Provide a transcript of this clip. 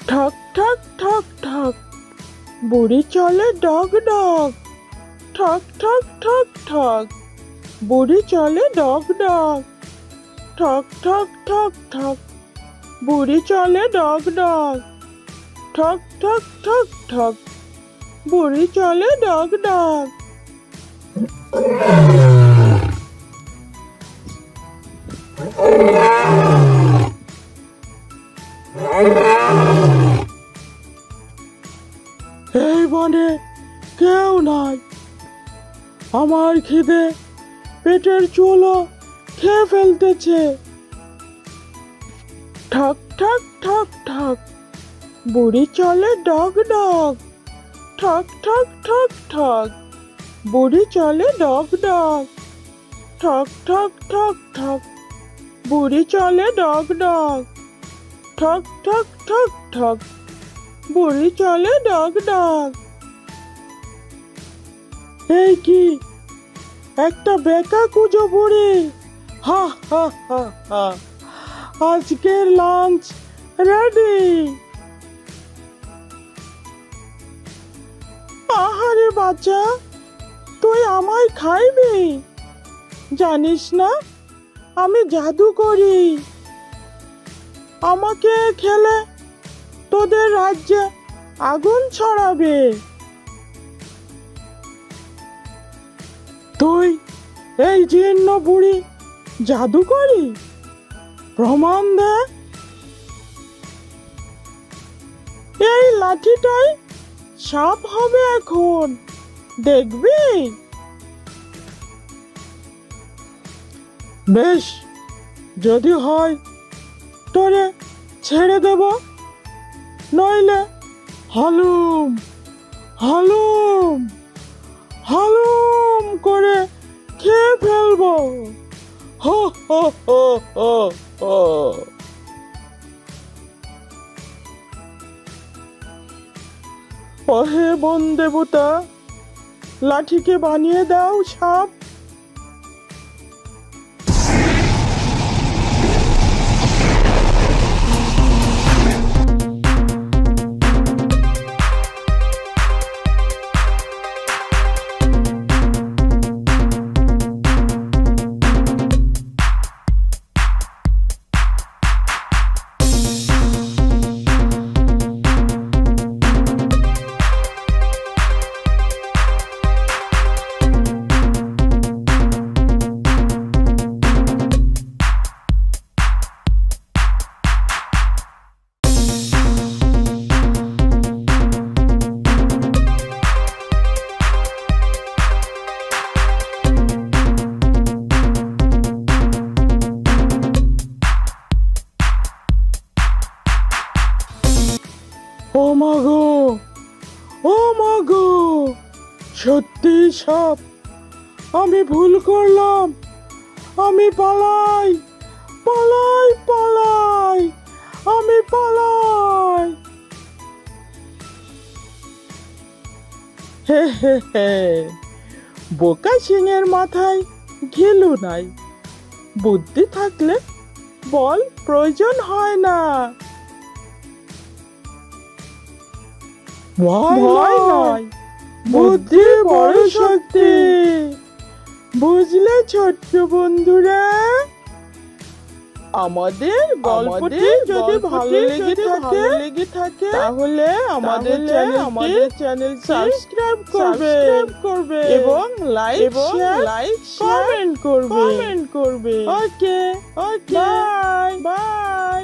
ঠক ঠক ঠক ঠক বুড়ি চলে ডগ ডগ। ঠক ঠক ঠক ঠক বুড়ি চলে ডগ ডগ। ঠক ঠক ঠক ঠক বুড়ি চলে ডগ ডগ। ঠক ঠক ঠক ঠক বুড়ি চলে ডগ ডগ। এই বনে কেউ নাই, আমার খিদে পেটের চুলো খেয়ে ফেলতেছে। ঠক ঠক ঠক ঠক বুড়ি চলে ডগ ডগ। ঠক ঠক ঠক ঠক বুড়ি চলে ডগ ডগ। ঠক ঠক ঠক ঠক বুড়ি চলে ডগ ডগ। ঠক ঠক ঠক ঠক বুড়ি চলে ডগ ডগ। এই কি একটা বেকা কুজো বুড়ি! হা হা হা হা, আজকের লাঞ্চ রেডি। আহারে বাচ্চা, তুই আমায় খাইবি? জানিস না আমি জাদু করি। আমাকে খেলে তোদের রাজ্যে আগুন ছড়াবে। তুই এই জীর্ণ বুড়ি জাদু করি? প্রমাণ দে। এই লাঠিটাই সাপ হবে এখন, দেখবি? বেশ, যদি হয় তোরে ছেড়ে দেব, নইলে হালুম হালুম হালুম করে খেয়ে ফেলবো। হো হো হো হো হো। ওহে বন দেবতা, লাঠিকে বানিয়ে দাও সাপ। ও মাগো, ও মাগো, সত্যি সাপ, আমি ভুল করলাম। আমি পালাই পালাই পালাই, আমি পালাই। হে হে হে, বোকা সিংহের মাথায় ঘিলু নাই। বুদ্ধি থাকলে বল প্রয়োজন হয় না। ভয় নয়, বুদ্ধি বড় শক্তি। বুঝলে ছোট্ট বন্ধুরা? আমাদের গল্পটি যদি ভালো লেগে থাকে তাহলে আমাদের চ্যানেল সাবস্ক্রাইব করবে এবং লাইক কমেন্ট করবে। ওকে, বাই বাই।